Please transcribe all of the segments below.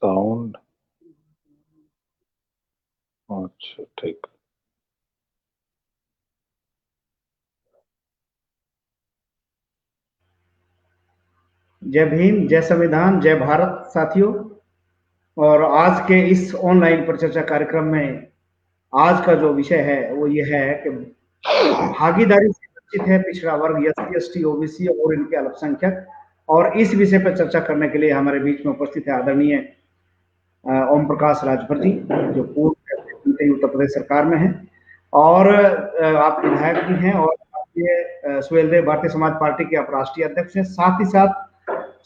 Sound. अच्छा ठीक। जय भीम, जय संविधान, जय भारत साथियों। और आज के इस ऑनलाइन पर चर्चा कार्यक्रम में आज का जो विषय है वो ये है कि भागीदारी से वंचित है पिछड़ा वर्ग, एससी, एसटी, ओबीसी और इनके अल्पसंख्यक। और इस विषय पर चर्चा करने के लिए हमारे बीच में उपस्थित है आदरणीय ओम प्रकाश राजभर जी, जो पूर्व मंत्री उत्तर प्रदेश सरकार में हैं और आप विधायक भी हैं और सुहेलदेव भारतीय समाज पार्टी के आप राष्ट्रीय अध्यक्ष हैं। साथ ही साथ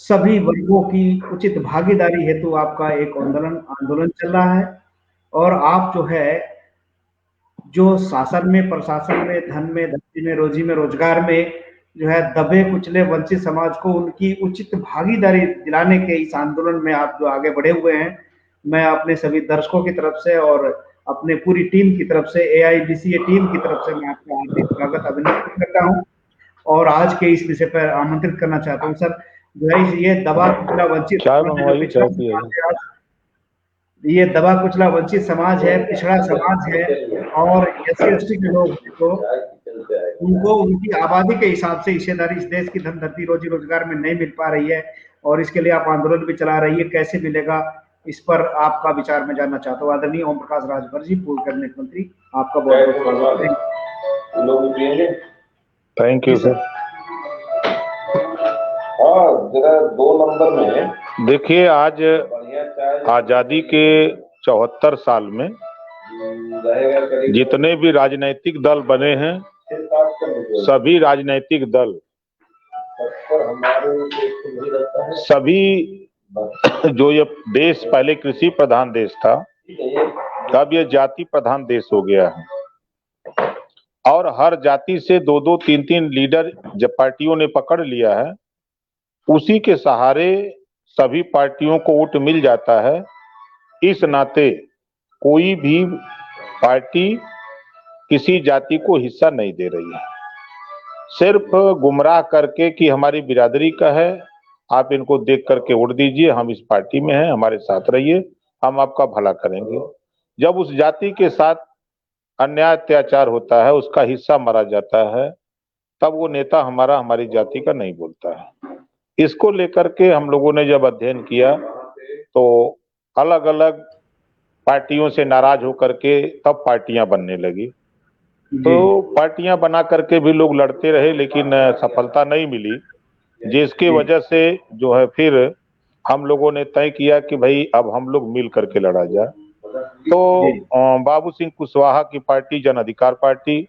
सभी वर्गों की उचित भागीदारी हेतु आपका एक आंदोलन चल रहा है। और आप जो है जो शासन में, प्रशासन में, धन में, धरती में, रोजी में, रोजगार में जो है दबे कुचले वंचित समाज को उनकी उचित भागीदारी दिलाने के इस आंदोलन में आप जो आगे बढ़े हुए हैं, मैं अपने सभी दर्शकों की तरफ से और अपने पूरी टीम की तरफ से, एआईबीसीए टीम की तरफ से मैं आपका हार्दिक स्वागत अभिनंदन करता हूँ और आज के इस विषय पर आमंत्रित करना चाहता हूँ। सर, जो है ये दबा कुचला वंचित पिछड़ा समाज है, ये दबा कुचला वंचित समाज है, पिछड़ा समाज है और एससी एसटी के लोग तो उनको उनकी आबादी के हिसाब से हिस्सेदारी इस देश की धन धरती रोजी रोजगार में नहीं मिल पा रही है और इसके लिए आप आंदोलन भी चला रही है। कैसे मिलेगा, इस पर आपका विचार मैं जानना चाहता हूँ। आदरणीय ओम प्रकाश राजभर जी, पूर्व कैबिनेट मंत्री, आपका बहुत बहुत स्वागत है। Thank you sir. जरा 2 नंबर में देखिए, आज आजादी के 74 साल में जितने भी राजनीतिक दल बने हैं, सभी राजनीतिक दल, सभी जो ये देश पहले कृषि प्रधान देश था, अब ये जाति प्रधान देश हो गया है और हर जाति से 2-2, 3-3 लीडर जब पार्टियों ने पकड़ लिया है, उसी के सहारे सभी पार्टियों को वोट मिल जाता है। इस नाते कोई भी पार्टी किसी जाति को हिस्सा नहीं दे रही है, सिर्फ गुमराह करके कि हमारी बिरादरी का है, आप इनको देख करके वोट दीजिए, हम इस पार्टी में हैं, हमारे साथ रहिए, हम आपका भला करेंगे। जब उस जाति के साथ अन्याय अत्याचार होता है, उसका हिस्सा मारा जाता है, तब वो नेता हमारी जाति का नहीं बोलता है। इसको लेकर के हम लोगों ने जब अध्ययन किया तो अलग अलग पार्टियों से नाराज होकर के तब पार्टियां बनने लगी। तो पार्टियां बना करके भी लोग लड़ते रहे, लेकिन सफलता नहीं मिली, जिसकी वजह से जो है फिर हम लोगों ने तय किया कि भाई अब हम लोग मिल करके लड़ा जाए। तो बाबू सिंह कुशवाहा की पार्टी जन अधिकार पार्टी,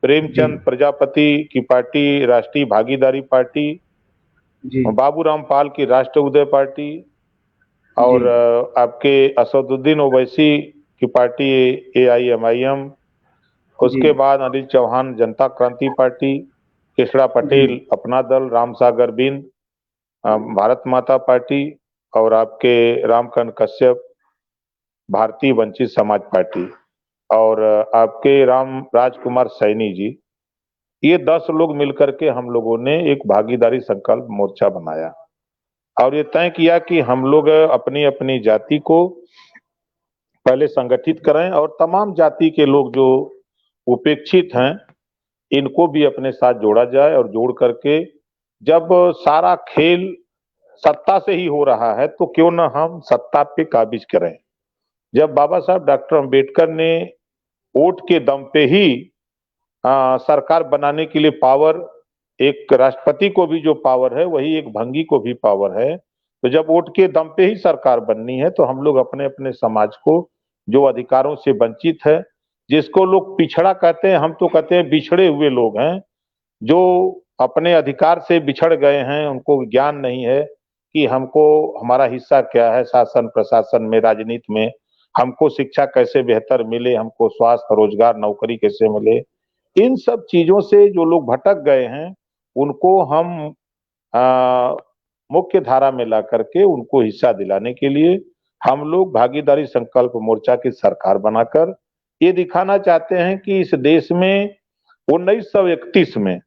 प्रेमचंद प्रजापति की पार्टी राष्ट्रीय भागीदारी पार्टी, बाबू रामपाल की राष्ट्र उदय पार्टी और आपके असदुद्दीन ओवैसी की पार्टी AIMIM, उसके बाद अनिल चौहान जनता क्रांति पार्टी, कृष्णा पटेल अपना दल, रामसागर बिंद भारत माता पार्टी और आपके रामकांत कश्यप भारतीय वंचित समाज पार्टी और आपके राम राजकुमार सैनी जी, ये 10 लोग मिलकर के हम लोगों ने एक भागीदारी संकल्प मोर्चा बनाया और ये तय किया कि हम लोग अपनी अपनी जाति को पहले संगठित करें और तमाम जाति के लोग जो उपेक्षित हैं, इनको भी अपने साथ जोड़ा जाए और जोड़ करके जब सारा खेल सत्ता से ही हो रहा है तो क्यों ना हम सत्ता पे काबिज करें। जब बाबा साहब डॉक्टर अंबेडकर ने वोट के दम पे ही सरकार बनाने के लिए पावर, एक राष्ट्रपति को भी जो पावर है वही एक भंगी को भी पावर है, तो जब वोट के दम पे ही सरकार बननी है तो हम लोग अपने अपने समाज को जो अधिकारों से वंचित है, जिसको लोग पिछड़ा कहते हैं, हम तो कहते हैं बिछड़े हुए लोग हैं, जो अपने अधिकार से बिछड़ गए हैं, उनको ज्ञान नहीं है कि हमको हमारा हिस्सा क्या है शासन प्रशासन में, राजनीति में, हमको शिक्षा कैसे बेहतर मिले, हमको स्वास्थ्य रोजगार नौकरी कैसे मिले। इन सब चीजों से जो लोग भटक गए हैं उनको हम मुख्य धारा में ला करके उनको हिस्सा दिलाने के लिए हम लोग भागीदारी संकल्प मोर्चा की सरकार बनाकर ये दिखाना चाहते हैं कि इस देश में 1931 में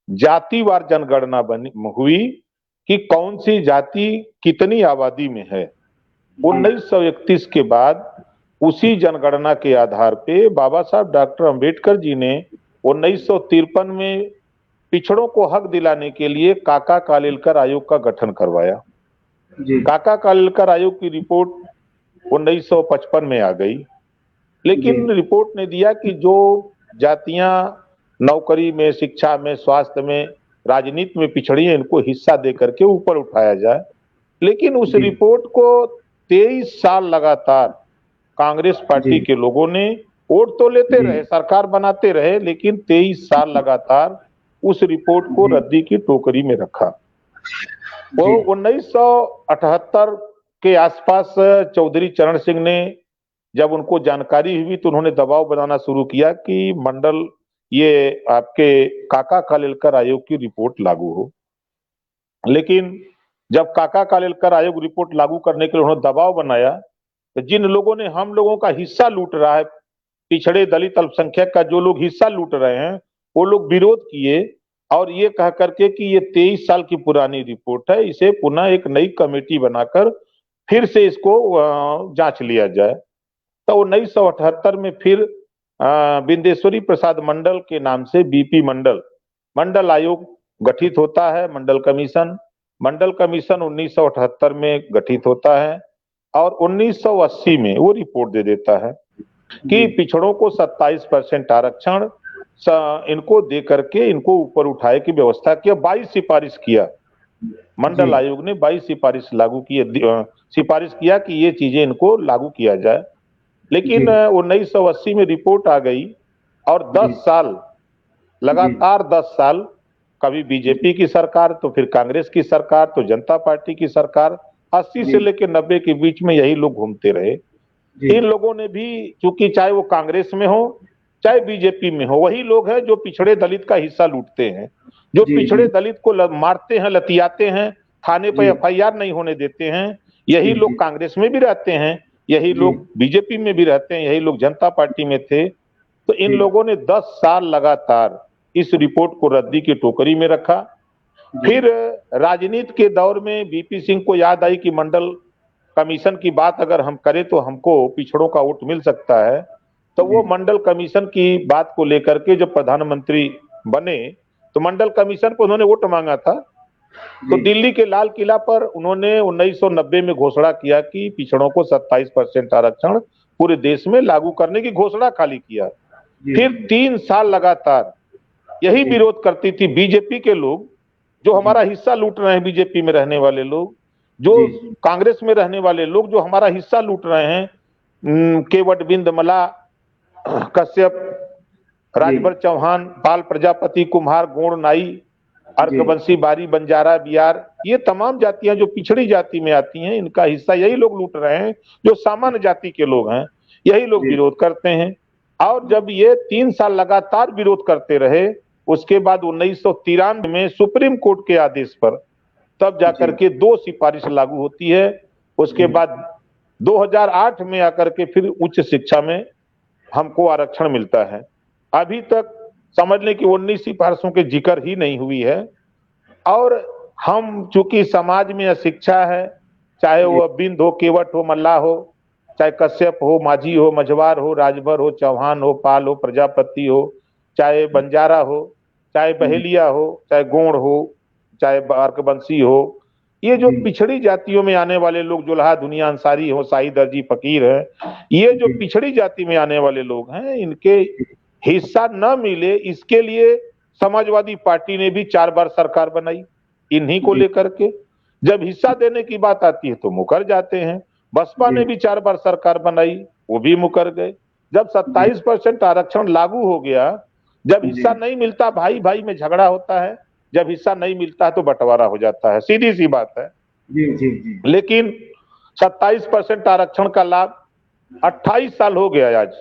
जातिवार जनगणना बनी हुई कि कौन सी जाति कितनी आबादी में है। 1931 के बाद उसी जनगणना के आधार पे बाबा साहब डॉक्टर अंबेडकर जी ने 1953 में पिछड़ों को हक दिलाने के लिए काका कालेलकर आयोग का गठन करवाया। जी काका कालेलकर आयोग की रिपोर्ट 1955 में आ गई, लेकिन रिपोर्ट ने दिया कि जो जातियां नौकरी में, शिक्षा में, स्वास्थ्य में, राजनीति में पिछड़ी हैं, इनको हिस्सा दे करके ऊपर उठाया जाए। लेकिन उस जी। रिपोर्ट को 23 साल लगातार कांग्रेस पार्टी जी। के लोगों ने वोट तो लेते जी। रहे, सरकार बनाते रहे, लेकिन 23 साल लगातार उस रिपोर्ट को जी। रद्दी की टोकरी में रखा। वो जी। 1978 के आसपास चौधरी चरण सिंह ने जब उनको जानकारी हुई तो उन्होंने दबाव बनाना शुरू किया कि मंडल ये आपके काका कालेलकर आयोग की रिपोर्ट लागू हो। लेकिन जब काका कालेलकर आयोग रिपोर्ट लागू करने के लिए उन्होंने दबाव बनाया तो जिन लोगों ने हम लोगों का हिस्सा लूट रहा है, पिछड़े दलित अल्पसंख्यक का जो लोग हिस्सा लूट रहे हैं, वो लोग विरोध किए और ये कह करके कि ये 23 साल की पुरानी रिपोर्ट है, इसे पुनः एक नई कमेटी बनाकर फिर से इसको जांच लिया जाए। तो 1978 में फिर बिंदेश्वरी प्रसाद मंडल के नाम से बीपी मंडल आयोग गठित होता है। मंडल कमीशन 1978 में गठित होता है और 1980 में वो रिपोर्ट दे देता है कि पिछड़ों को 27% आरक्षण इनको दे करके इनको ऊपर उठाए की व्यवस्था किया। 22 सिफारिश किया मंडल आयोग ने, 22 सिफारिश लागू किए, सिफारिश किया कि ये चीजें इनको लागू किया जाए। लेकिन 1980 में रिपोर्ट आ गई और 10 साल लगातार 10 साल कभी बीजेपी की सरकार तो फिर कांग्रेस की सरकार तो जनता पार्टी की सरकार, 80 से लेकर 90 के बीच में यही लोग घूमते रहे। इन लोगों ने भी, चूंकि चाहे वो कांग्रेस में हो चाहे बीजेपी में हो, वही लोग हैं जो पिछड़े दलित का हिस्सा लूटते हैं, जो पिछड़े दलित को मारते हैं, लतियाते हैं, थाने पर एफआईआर नहीं होने देते हैं। यही लोग कांग्रेस में भी रहते हैं, यही लोग बीजेपी में भी रहते हैं, यही लोग जनता पार्टी में थे। तो इन लोगों ने 10 साल लगातार इस रिपोर्ट को रद्दी की टोकरी में रखा। फिर राजनीति के दौर में बीपी सिंह को याद आई कि मंडल कमीशन की बात अगर हम करें तो हमको पिछड़ों का वोट मिल सकता है। तो वो मंडल कमीशन की बात को लेकर के जब प्रधानमंत्री बने तो मंडल कमीशन पर उन्होंने वोट मांगा था। तो दिल्ली के लाल किला पर उन्होंने 1990 में घोषणा किया कि पिछड़ों को 27% आरक्षण पूरे देश में लागू करने की घोषणा खाली किया। फिर 3 साल लगातार यही विरोध करती थी बीजेपी के लोग, जो हमारा हिस्सा लूट रहे हैं, बीजेपी में रहने वाले लोग, जो कांग्रेस में रहने वाले लोग जो हमारा हिस्सा लूट रहे हैं, केवट बिंद मला, कश्यप, राजभर चौहान, पाल प्रजापति, कुम्हार, गोंड, नाई, अर्कवंशी, बारी, बंजारा, बिहार, ये तमाम जातियां जो पिछड़ी जाति में आती हैं, इनका हिस्सा यही लोग लूट रहे हैं, जो सामान्य जाति के लोग हैं, यही लोग विरोध करते हैं। और जब ये 3 साल लगातार विरोध करते रहे, उसके बाद 1993 में सुप्रीम कोर्ट के आदेश पर तब जाकर के 2 सिफारिश लागू होती है। उसके बाद 2008 में आकर के फिर उच्च शिक्षा में हमको आरक्षण मिलता है। अभी तक समझ लें कि 19 सिफारिशों के जिक्र ही नहीं हुई है। और हम चूंकि समाज में अशिक्षा है, चाहे वो बिंद हो, केवट हो, मल्ला हो, चाहे कश्यप हो, माझी हो, मझवार हो, राजभर हो, चौहान हो, पाल हो, प्रजापति हो, चाहे बंजारा हो, चाहे बहेलिया हो, चाहे गोंड हो, चाहे अर्कवंशी हो, ये जो पिछड़ी जातियों में आने वाले लोग, जुल्हा, दुनिया अंसारी हो, शाही दर्जी, फकीर है, ये जो पिछड़ी जाति में आने वाले लोग हैं, इनके हिस्सा न मिले, इसके लिए समाजवादी पार्टी ने भी 4 बार सरकार बनाई इन्हीं को लेकर के। जब हिस्सा देने की बात आती है तो मुकर जाते हैं। बसपा ने भी 4 बार सरकार बनाई, वो भी मुकर गए। जब 27% आरक्षण लागू हो गया, जब हिस्सा नहीं मिलता, भाई भाई में झगड़ा होता है, जब हिस्सा नहीं मिलता है तो बंटवारा हो जाता है, सीधी सी बात है। लेकिन 27% आरक्षण का लाभ 28 साल हो गया, आज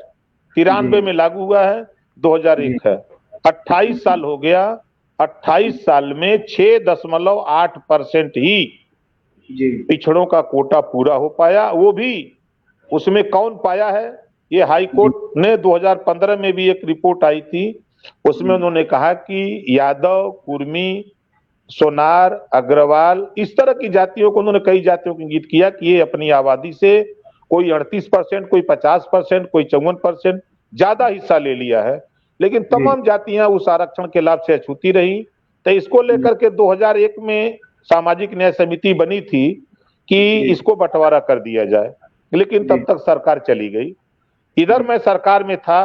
93 में लागू हुआ है, 2001 है, 28 साल हो गया। 28 साल में 6.8% ही पिछड़ों का कोटा पूरा हो पाया। वो भी उसमें कौन पाया है, ये हाई कोर्ट ने 2015 में भी एक रिपोर्ट आई थी, उसमें उन्होंने कहा कि यादव, कुर्मी, सोनार, अग्रवाल, इस तरह की जातियों को उन्होंने कई जातियों को इंगित किया कि ये अपनी आबादी से कोई 38%, कोई 50%, कोई 54% ज्यादा हिस्सा ले लिया है, लेकिन तमाम जातियां उस आरक्षण के लाभ से अछूती रही। तो इसको लेकर के 2001 में सामाजिक न्याय समिति बनी थी कि इसको बंटवारा कर दिया जाए, लेकिन तब तक सरकार चली गई। इधर मैं सरकार में था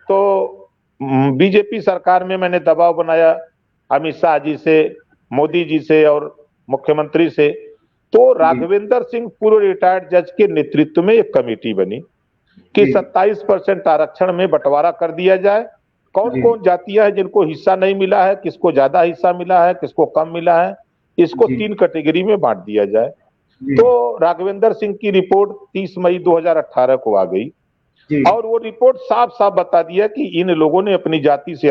तो बीजेपी सरकार में मैंने दबाव बनाया अमित शाह जी से, मोदी जी से और मुख्यमंत्री से। तो राघवेंद्र सिंह पूर्व रिटायर्ड जज के नेतृत्व में एक कमेटी बनी कि 27% आरक्षण में बंटवारा कर दिया जाए। कौन कौन जातियां हैं जिनको हिस्सा नहीं मिला है, किसको ज्यादा हिस्सा मिला है, किसको कम मिला है, इसको 3 कैटेगरी में बांट दिया जाए। तो राघवेंद्र सिंह की रिपोर्ट 30 मई 2018 को आ गई और वो रिपोर्ट साफ साफ बता दिया कि इन लोगों ने अपनी जाति से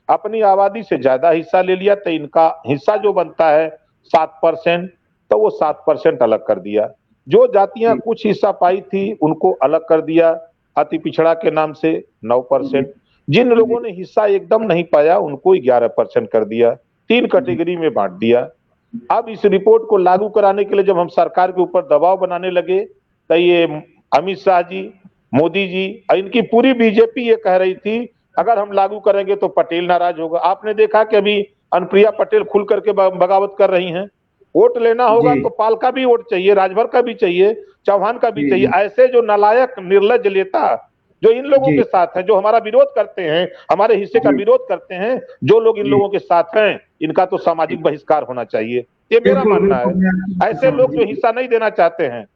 अपनी आबादी से ज्यादा हिस्सा ले लिया, तो इनका हिस्सा जो बनता है 7%, तो वो 7% अलग कर दिया। जो जातियां कुछ हिस्सा पाई थी उनको अलग कर दिया अति पिछड़ा के नाम से 9%। जिन लोगों ने हिस्सा एकदम नहीं पाया उनको 11% कर दिया, 3 कैटेगरी में बांट दिया। अब इस रिपोर्ट को लागू कराने के लिए जब हम सरकार के ऊपर दबाव बनाने लगे तो ये अमित शाह जी, मोदी जी, इनकी पूरी बीजेपी ये कह रही थी अगर हम लागू करेंगे तो पटेल नाराज होगा। आपने देखा कि अभी अनुप्रिया पटेल खुल करके बगावत कर रही हैं। वोट लेना होगा तो पाल का भी वोट चाहिए, राजभर का भी चाहिए, चौहान का भी चाहिए। ऐसे जो नालायक निर्लज नेता जो इन लोगों के साथ हैं, जो हमारा विरोध करते हैं, हमारे हिस्से का विरोध करते हैं, जो लोग इन लोगों के साथ हैं, इनका तो सामाजिक बहिष्कार होना चाहिए, ये मेरा मानना है। ऐसे लोग जो हिस्सा नहीं देना चाहते हैं,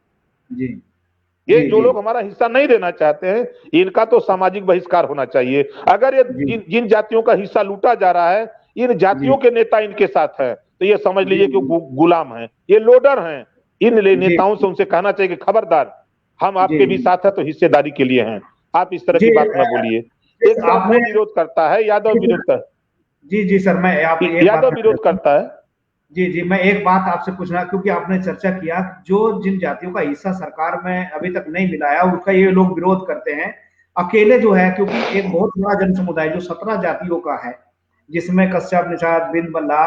ये जो लोग हमारा हिस्सा नहीं देना चाहते हैं, इनका तो सामाजिक बहिष्कार होना चाहिए। अगर ये जिन जातियों का हिस्सा लूटा जा रहा है, इन जातियों के नेता इनके साथ हैं, तो ये समझ लीजिए कि गुलाम हैं, ये लोडर हैं। इन नेताओं से उनसे कहना चाहिए कि खबरदार, हम आपके भी साथ है तो हिस्सेदारी के लिए हैं। आप इस तरह की बात न बोलिए। एक आपने विरोध करता है, यादव विरोध कर जी सर, मैं यादव विरोध करता है। जी मैं एक बात आपसे पूछना, क्योंकि आपने चर्चा किया जो जिन जातियों का हिस्सा सरकार में अभी तक नहीं मिला है उसका ये लोग विरोध करते हैं। अकेले जो है, क्योंकि एक बहुत बड़ा जन समुदाय जो 17 जातियों का है, जिसमें कश्यप, निषाद, बिंद, बल्ला,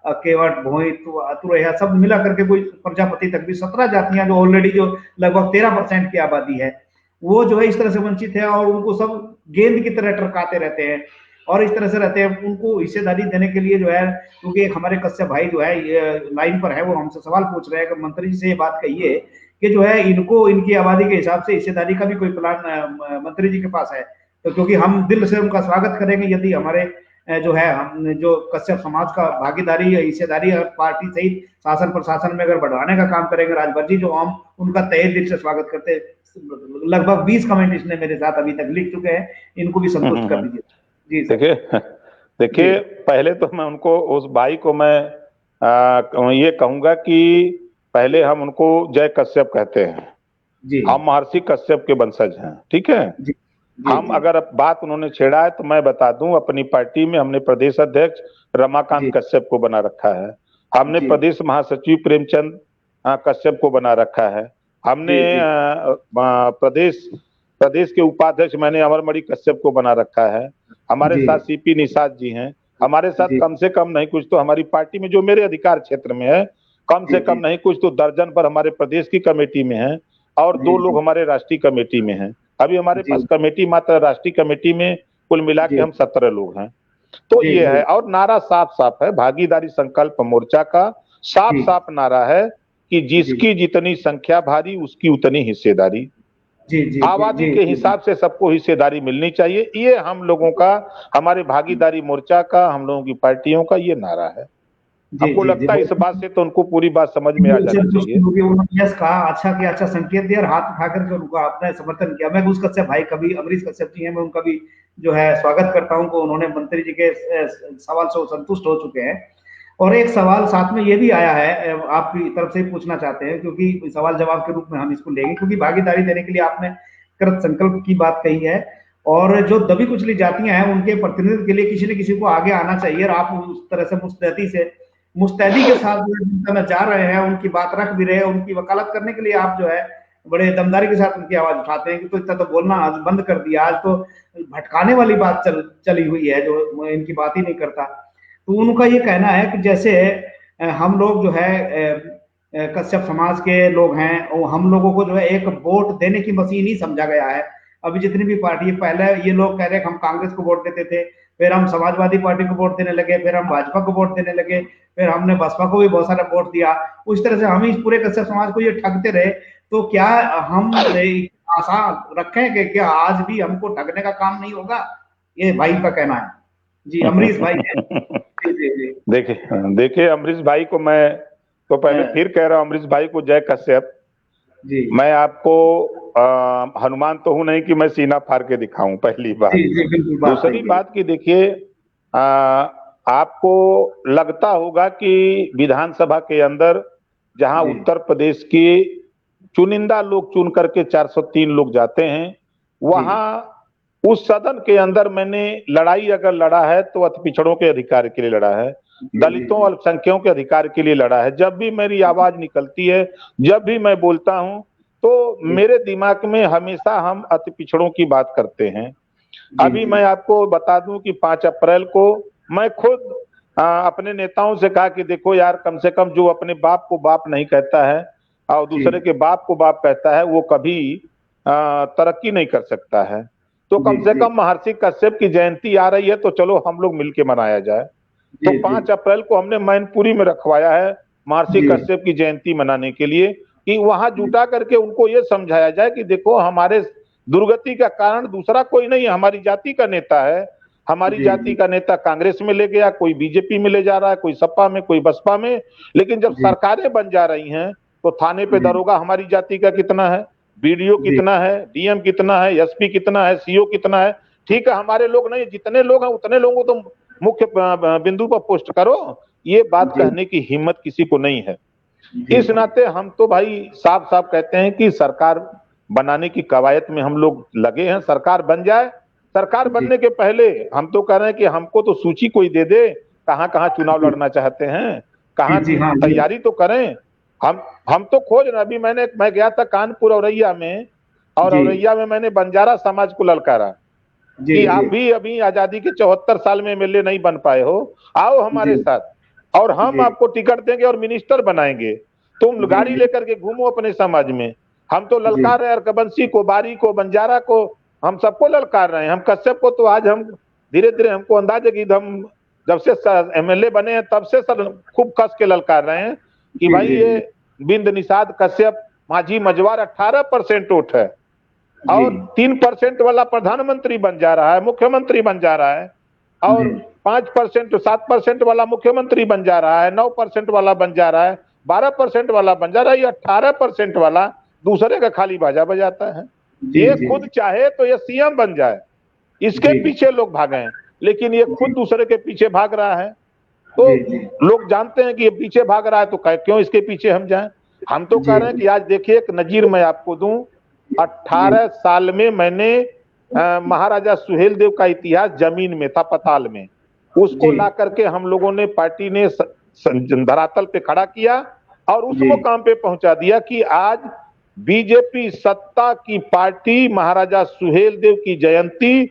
केवट, भोईत, अतुरैया सब मिला करके कोई प्रजापति तक भी 17 जातियां जो ऑलरेडी जो लगभग 13% की आबादी है, वो जो है इस तरह से वंचित है और उनको सब गेंद की तरह टरकाते रहते हैं और इस तरह से रहते हैं। उनको हिस्सेदारी देने के लिए जो है, क्योंकि एक हमारे कश्यप भाई जो है ये लाइन पर है, वो हमसे सवाल पूछ रहे हैं कि मंत्री जी से ये बात कहिए कि जो है इनको इनकी आबादी के हिसाब से हिस्सेदारी का भी कोई प्लान मंत्री जी के पास है, तो क्योंकि हम दिल से उनका स्वागत करेंगे यदि हमारे जो है हम जो कश्यप समाज का भागीदारी हिस्सेदारी और पार्टी सहित शासन प्रशासन में अगर बढ़ाने का काम करेंगे राजभर जी, जो हम उनका तहे दिल से स्वागत करते हैं। लगभग 20 कमेंट इसने मेरे साथ अभी तक लिख चुके हैं, इनको भी संतुष्ट कर दीजिए। जी देखिए पहले तो मैं उनको, उस भाई को मैं ये कहूंगा कि पहले हम उनको जय कश्यप कहते हैं जी। हम महर्षि कश्यप के वंशज हैं, ठीक है जी। हम अगर बात उन्होंने छेड़ा है तो मैं बता दूं, अपनी पार्टी में हमने प्रदेश अध्यक्ष रमाकांत कश्यप को बना रखा है, हमने प्रदेश महासचिव प्रेमचंद कश्यप को बना रखा है, हमने प्रदेश के उपाध्यक्ष मैंने अमरमणि कश्यप को बना रखा है, हमारे साथ सीपी निषाद जी हैं, हमारे साथ कम से कम नहीं कुछ तो हमारी पार्टी में जो मेरे अधिकार क्षेत्र में है, कम से कम नहीं कुछ तो दर्जन पर हमारे प्रदेश की कमेटी में है और 2 लोग हमारे राष्ट्रीय कमेटी में हैं। अभी हमारे पास कमेटी मात्र राष्ट्रीय कमेटी में कुल मिला के हम 17 लोग हैं। तो ये है, और नारा साफ साफ है, भागीदारी संकल्प मोर्चा का साफ साफ नारा है कि जिसकी जितनी संख्या भारी उसकी उतनी हिस्सेदारी। आबादी के हिसाब से सबको हिस्सेदारी मिलनी चाहिए। ये हम लोगों का, हमारे भागीदारी मोर्चा का, हम लोगों की पार्टियों का ये नारा है। हमको लगता है इस बात से तो उनको पूरी बात समझ में आ जानी चाहिए। उन्होंने कहा अच्छा किया, अच्छा संकेत दिया और हाथ उठा करके उनका अपना समर्थन किया। मैं घूस कश्यप भाई कभी अमरीश कश्यप जी हैं, मैं उनका भी जो है स्वागत करता हूं, उन्होंने मंत्री जी के सवाल से संतुष्ट हो चुके हैं। और एक सवाल साथ में ये भी आया है, आपकी तरफ से पूछना चाहते हैं, क्योंकि सवाल जवाब के रूप में हम इसको लेंगे, क्योंकि भागीदारी देने के लिए आपने कृत संकल्प की बात कही है और जो दबी कुचली जातियां हैं उनके प्रतिनिधित्व के लिए किसी न किसी को आगे आना चाहिए। और आप उस तरह से मुस्तैदी के साथ जनता में जा रहे हैं, उनकी बात रख भी रहे हैं, उनकी वकालत करने के लिए आप जो है बड़े दमदारी के साथ उनकी आवाज उठाते हैं कि तो इतना तो बोलना आज बंद कर दिया, आज तो भटकाने वाली बात चली हुई है, जो इनकी बात ही नहीं करता। तो उनका ये कहना है कि जैसे हम लोग जो है कश्यप समाज के लोग हैं और हम लोगों को जो है एक वोट देने की मशीन ही समझा गया है। अभी जितनी भी पार्टी, पहले ये लोग कह रहे हैं कि हम कांग्रेस को वोट देते थे, फिर हम समाजवादी पार्टी को वोट देने लगे, फिर हम भाजपा को वोट देने लगे, फिर हमने बसपा को भी बहुत सारा वोट दिया। उस तरह से हम इस पूरे कश्यप समाज को ये ठगते रहे। तो क्या हम आशा रखें कि क्या आज भी हमको ठगने का काम नहीं होगा? ये भाई का कहना है। जी, अमरीश भाई है। जी जी जी। देखिए अमरीश भाई को मैं तो पहले फिर कह रहा हूँ, अमरीश भाई को जय कश्यप जी। मैं आपको हनुमान तो हूं नहीं कि मैं सीना फाड़ के दिखाऊं, पहली बात। जी जी, बिल्कुल बात दूसरी सही है। बात की देखिए, आपको लगता होगा कि विधानसभा के अंदर जहां जी। उत्तर प्रदेश के चुनिंदा लोग चुन करके 403 लोग जाते हैं, वहां उस सदन के अंदर मैंने लड़ाई अगर लड़ा है तो अति पिछड़ों के अधिकार के लिए लड़ा है, दलितों अल्पसंख्यकों के अधिकार के लिए लड़ा है। जब भी मेरी आवाज निकलती है, जब भी मैं बोलता हूं, तो मेरे दिमाग में हमेशा हम अति पिछड़ों की बात करते हैं। अभी मैं आपको बता दूं कि 5 अप्रैल को मैं खुद अपने नेताओं से कहा कि देखो यार, कम से कम जो अपने बाप को बाप नहीं कहता है और दूसरे के बाप को बाप कहता है, वो कभी तरक्की नहीं कर सकता है। तो कम से कम महर्षि कश्यप की जयंती आ रही है, तो चलो हम लोग मिलके मनाया जाए। तो 5 अप्रैल को हमने मैनपुरी में रखवाया है महर्षि कश्यप की जयंती मनाने के लिए, कि वहां जुटा करके उनको ये समझाया जाए कि देखो, हमारे दुर्गति का कारण दूसरा कोई नहीं है, हमारी जाति का नेता है। हमारी जाति का नेता कांग्रेस में ले गया, कोई बीजेपी में ले जा रहा है, कोई सपा में, कोई बसपा में। लेकिन जब सरकारें बन जा रही हैं तो थाने पे दरोगा हमारी जाति का कितना है, बीडीओ कितना है, डीएम कितना है, एसपी कितना है, सीओ कितना है। ठीक है, हमारे लोग नहीं, जितने लोग हैं उतने लोगों को तो मुख्य बिंदु पर पोस्ट करो। ये बात कहने की हिम्मत किसी को नहीं है। इस नाते हम तो भाई साफ साफ कहते हैं कि सरकार बनाने की कवायद में हम लोग लगे हैं, सरकार बन जाए। सरकार बनने के पहले हम तो कह रहे हैं कि हमको तो सूची कोई दे दे, कहां कहां चुनाव लड़ना चाहते हैं, कहां तैयारी तो करें। हम तो खोज रहे। अभी मैं गया था कानपुर औरैया में, और औरैया में मैंने बंजारा समाज को ललकारा कि आप भी अभी आजादी के 74 साल में एमएलए नहीं बन पाए हो, आओ हमारे साथ और हम आपको टिकट देंगे और मिनिस्टर बनाएंगे। तुम गाड़ी लेकर के घूमो अपने समाज में। हम तो ललकार रहे हैं रघुवंशी को, बारी को, बंजारा को, हम सबको ललकार रहे हैं। हम कश्यप को तो आज हम धीरे धीरे हमको अंदाजा कि हम जब से एमएलए बने हैं तब से सर खूब कस के ललकार रहे हैं कि भाई ये बिंद निषाद कश्यप माझी मजवार 18% वोट है और 3% वाला प्रधानमंत्री बन जा रहा है, मुख्यमंत्री बन जा रहा है, और 5% 7% वाला मुख्यमंत्री बन जा रहा है, 9% वाला बन जा रहा है, 12% वाला बन जा रहा है, ये 18% वाला दूसरे का खाली बाजा बजाता है। ये खुद चाहे तो ये सीएम बन जाए, इसके पीछे लोग भागे, लेकिन ये खुद दूसरे के पीछे भाग रहा है। तो लोग जानते हैं कि ये पीछे भाग रहा है, तो क्यों इसके पीछे हम जाएं। हम तो कह रहे हैं कि आज देखिए एक नजीर मैं आपको दूं, 18 साल में मैंने महाराजा सुहेलदेव का इतिहास जमीन में था, पताल में, उसको ला करके हम लोगों ने, पार्टी ने धरातल पे खड़ा किया और उस मुकाम पे पहुंचा दिया कि आज बीजेपी सत्ता की पार्टी महाराजा सुहेलदेव की जयंती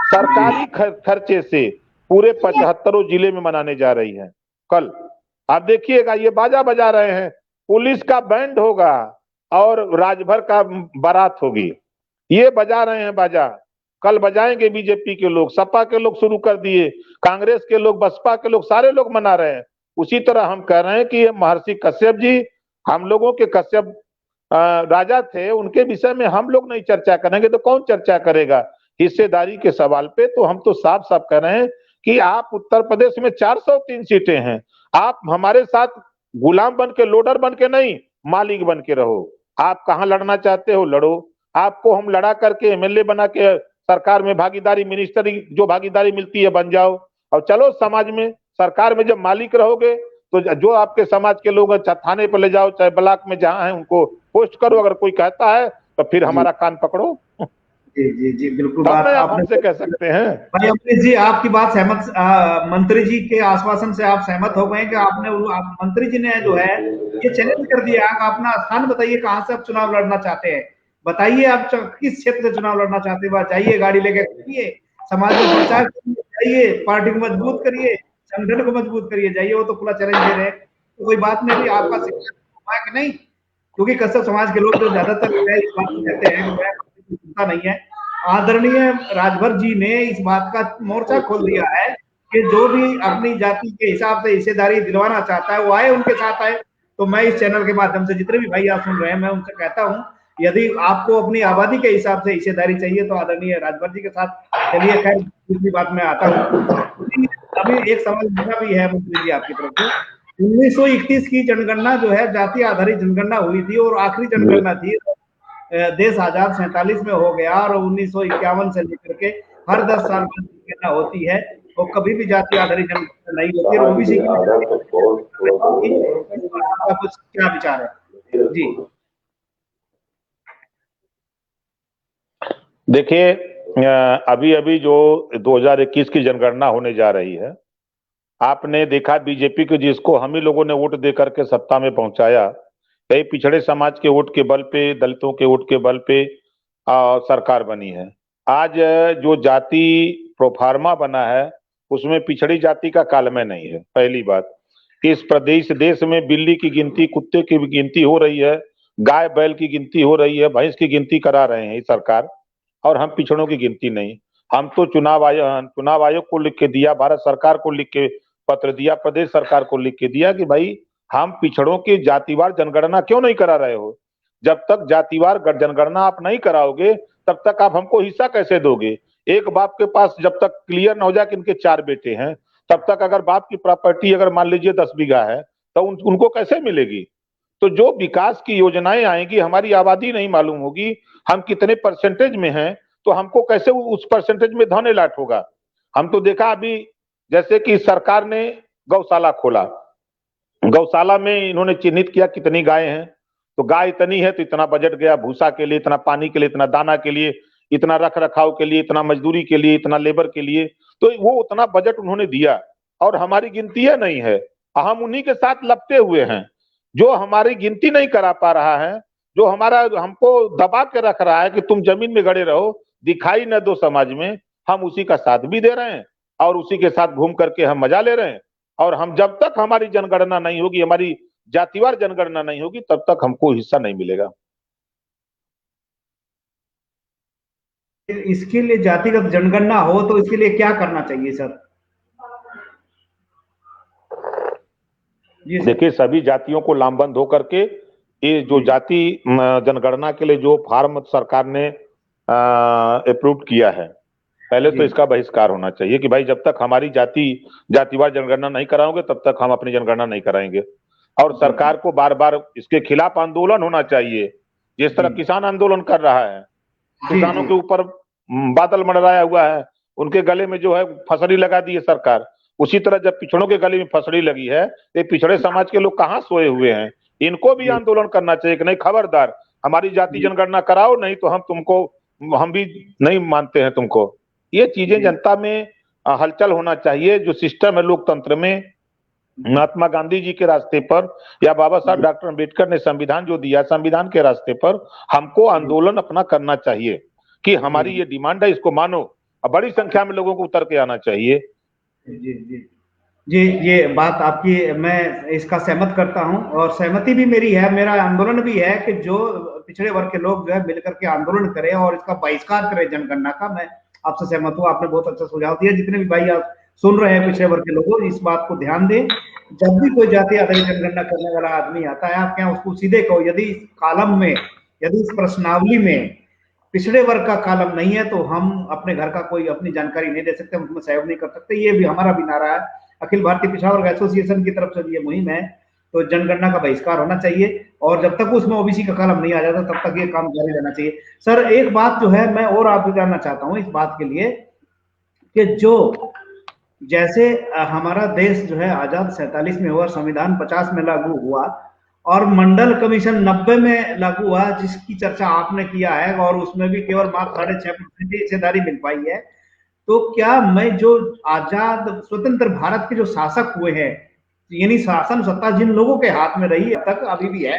सरकारी खर्चे से पूरे 75 जिले में मनाने जा रही है। कल आप देखिएगा, ये बाजा बजा रहे हैं, पुलिस का बैंड होगा और राजभर का बारात होगी, ये बजा रहे हैं बाजा। कल बजाएंगे बीजेपी के लोग, सपा के लोग शुरू कर दिए, कांग्रेस के लोग, बसपा के लोग, सारे लोग मना रहे हैं। उसी तरह हम कह रहे हैं कि ये महर्षि कश्यप जी, हम लोगों के कश्यप राजा थे, उनके विषय में हम लोग नहीं चर्चा करेंगे तो कौन चर्चा करेगा हिस्सेदारी के सवाल पे। तो हम तो साफ साफ कह रहे हैं कि आप उत्तर प्रदेश में 403 सीटें हैं, आप हमारे साथ गुलाम बन के, लोडर बन के नहीं, मालिक बन के रहो। आप कहां लड़ना चाहते हो लड़ो, आपको हम लड़ा करके एमएलए बना के सरकार में भागीदारी, मिनिस्टर जो भागीदारी मिलती है बन जाओ, और चलो समाज में, सरकार में जब मालिक रहोगे तो जो आपके समाज के लोग चाहे थाने पर ले जाओ, चाहे ब्लॉक में जहां है उनको पोस्ट करो। अगर कोई कहता है तो फिर हमारा कान पकड़ो। जी जी जी, बिल्कुल बात आपसे कह सकते हैं। भाई अमरीश जी, आपकी बात सहमत, मंत्री जी के आश्वासन से आप सहमत हो गए कि आपने, मंत्री जी ने जो है ये चैलेंज कर दिया, आप अपना स्थान बताइए, कहां से आप चुनाव लड़ना चाहते हैं, बताइए आप किस क्षेत्र से चुनाव लड़ना चाहते हैं। जाइए, गाड़ी लेके जाइए, समाज में प्रचार करिए, जाइए, पार्टी को मजबूत करिए, संगठन को मजबूत करिए जाइए, वो तो खुला चैलेंज दे रहे हैं, तो कोई बात नहीं, आपका शिक्षा कि नहीं, क्योंकि कश्यप समाज के लोग जो ज्यादातर इस बात को कहते हैं कि मैं सुनता नहीं है। आदरणीय राजभर जी ने इस बात का मोर्चा खोल दिया है कि जो भी अपनी जाति के हिसाब से हिस्सेदारी दिलवाना चाहता है वो आए, उनके साथ आए। तो मैं इस चैनल के माध्यम से जितने भी भाई आप सुन रहे हैं, मैं उनसे कहता हूं, यदि आपको अपनी आबादी के हिसाब से हिस्सेदारी चाहिए तो आदरणीय राजभर जी के साथ चलिए। खैर दूसरी बात में आता हूँ, अभी एक सवाल मेरा भी है मंत्री जी आपकी तरफ से। 1931 की जनगणना जो है जाति आधारित जनगणना हुई थी और आखिरी जनगणना थी, देश आजाद 47 में हो गया, और 1951 से लेकर के हर 10 साल बाद जनगणना होती है, और कभी भी जाति आधारित जनगणना नहीं होती है। ओबीसी की आपका कुछ क्या विचार है जी? देखिए, अभी अभी जो 2021 की जनगणना होने जा रही है, आपने देखा बीजेपी को, जिसको हम ही लोगों ने वोट दे करके सत्ता में पहुंचाया, कई पिछड़े समाज के वोट के बल पे, दलितों के वोट के बल पे सरकार बनी है। आज जो जाति प्रोफार्मा बना है उसमें पिछड़ी जाति का कालमय नहीं है। पहली बात, इस प्रदेश देश में बिल्ली की गिनती, कुत्ते की गिनती हो रही है, गाय बैल की गिनती हो रही है, भैंस की गिनती करा रहे हैं सरकार, और हम पिछड़ों की गिनती नहीं। हम तो चुनाव आयोग को लिख के दिया, भारत सरकार को लिख के पत्र दिया, प्रदेश सरकार को लिख के दिया कि भाई हम पिछड़ों की जातिवार जनगणना क्यों नहीं करा रहे हो? जब तक जातिवार जनगणना आप नहीं कराओगे तब तक आप हमको हिस्सा कैसे दोगे? एक बाप के पास जब तक क्लियर न हो जाए कि इनके 4 बेटे हैं, तब तक अगर बाप की प्रॉपर्टी अगर मान लीजिए 10 बीघा है तो उनको कैसे मिलेगी? तो जो विकास की योजनाएं आएंगी, हमारी आबादी नहीं मालूम होगी, हम कितने परसेंटेज में हैं, तो हमको कैसे उस परसेंटेज में धन अलॉट होगा? हम तो देखा अभी, जैसे कि सरकार ने गौशाला खोला, गौशाला में इन्होंने चिन्हित किया कितनी गायें हैं, तो गाय इतनी है तो इतना बजट गया भूसा के लिए, इतना पानी के लिए, इतना दाना के लिए, इतना रख रखाव के लिए, इतना मजदूरी के लिए, इतना लेबर के लिए, तो वो उतना बजट उन्होंने दिया, और हमारी गिनती है नहीं है। हम उन्हीं के साथ लपटे हुए हैं। जो हमारी गिनती नहीं करा पा रहा है, जो हमारा हमको दबा के रख रहा है कि तुम जमीन में गड़े रहो, दिखाई न दो समाज में, हम उसी का साथ भी दे रहे हैं और उसी के साथ घूम करके हम मजा ले रहे हैं। और हम जब तक हमारी जनगणना नहीं होगी, हमारी जातिवार जनगणना नहीं होगी, तब तक हमको हिस्सा नहीं मिलेगा। इसके लिए जातिगत जनगणना हो तो इसके लिए क्या करना चाहिए सर? देखिए, सभी जातियों को लामबंद होकर के ये जो जाति जनगणना के लिए जो फॉर्म सरकार ने अप्रूव किया है, पहले तो इसका बहिष्कार होना चाहिए कि भाई जब तक हमारी जातिवार जनगणना नहीं कराओगे तब तक हम अपनी जनगणना नहीं कराएंगे। और सरकार को बार बार इसके खिलाफ आंदोलन होना चाहिए, जिस तरह किसान आंदोलन कर रहा है, किसानों के ऊपर बादल मंडराया हुआ है, उनके गले में जो है फसड़ी लगा दी है सरकार, उसी तरह जब पिछड़ों के गले में फसड़ी लगी है, तो पिछड़े समाज के लोग कहाँ सोए हुए हैं? इनको भी आंदोलन करना चाहिए कि नहीं, खबरदार, हमारी जाति जनगणना कराओ, नहीं तो हम भी नहीं मानते हैं तुमको। ये चीजें जनता में हलचल होना चाहिए। जो सिस्टम है लोकतंत्र में, महात्मा गांधी जी के रास्ते पर या बाबा साहब डॉक्टर अम्बेडकर ने संविधान जो दिया, संविधान के रास्ते पर हमको आंदोलन अपना करना चाहिए कि हमारी ये डिमांड है, इसको मानो। बड़ी संख्या में लोगों को उतर के आना चाहिए। जी जी जी, ये बात आपकी मैं इसका सहमत करता हूं, और सहमति भी मेरी है, मेरा आंदोलन भी है कि जो पिछड़े वर्ग के लोग जो है मिलकर के आंदोलन करें और इसका बहिष्कार करें जनगणना का। मैं आपसे सहमत हूं, आपने बहुत अच्छा सुझाव दिया। जितने भी भाई आप सुन रहे हैं पिछड़े वर्ग के लोगों, इस बात को ध्यान दें, जब भी कोई जाति आधारित जनगणना करने वाला आदमी आता है, आप क्या उसको सीधे कहो, यदि इस कॉलम में, यदि इस प्रश्नावली में पिछड़े वर्ग का कॉलम नहीं है तो हम अपने घर का कोई अपनी जानकारी नहीं दे सकते, हम उसमें सहयोग नहीं कर सकते। ये भी हमारा भी नारा है, अखिल भारतीय पिछड़ा वर्ग एसोसिएशन की तरफ से ये मुहिम है। तो जनगणना का बहिष्कार होना चाहिए, और जब तक उसमें ओबीसी का कॉलम नहीं आ जाता तब तक ये काम जारी रहना चाहिए। सर एक बात जो है मैं और आपसे जानना चाहता हूँ इस बात के लिए कि जो जैसे हमारा देश जो है आजाद 47 में हुआ, संविधान 50 में लागू हुआ, और मंडल कमीशन 90 में लागू हुआ, जिसकी चर्चा आपने किया है, और उसमें भी केवल मात्र 6.5% हिस्सेदारी मिल पाई है। तो क्या मैं जो आजाद स्वतंत्र भारत के जो शासक हुए हैं, यानी शासन सत्ता जिन लोगों के हाथ में रही अब तक अभी भी है,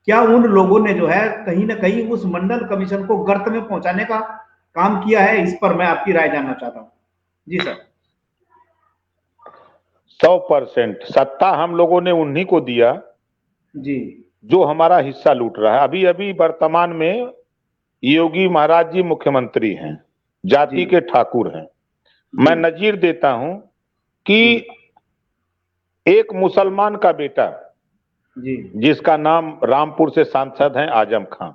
क्या उन लोगों ने जो है कहीं ना कहीं उस मंडल कमीशन को गर्त में पहुंचाने का काम किया है? इस पर मैं आपकी राय जानना चाहता हूँ। जी सर। 100% सत्ता हम लोगों ने उन्हीं को दिया जी जो हमारा हिस्सा लूट रहा है। अभी अभी वर्तमान में योगी महाराज जी मुख्यमंत्री हैं, जाति जी के ठाकुर हैं। मैं नजीर देता हूं कि एक मुसलमान का बेटा जी जिसका नाम रामपुर से सांसद हैं आजम खां,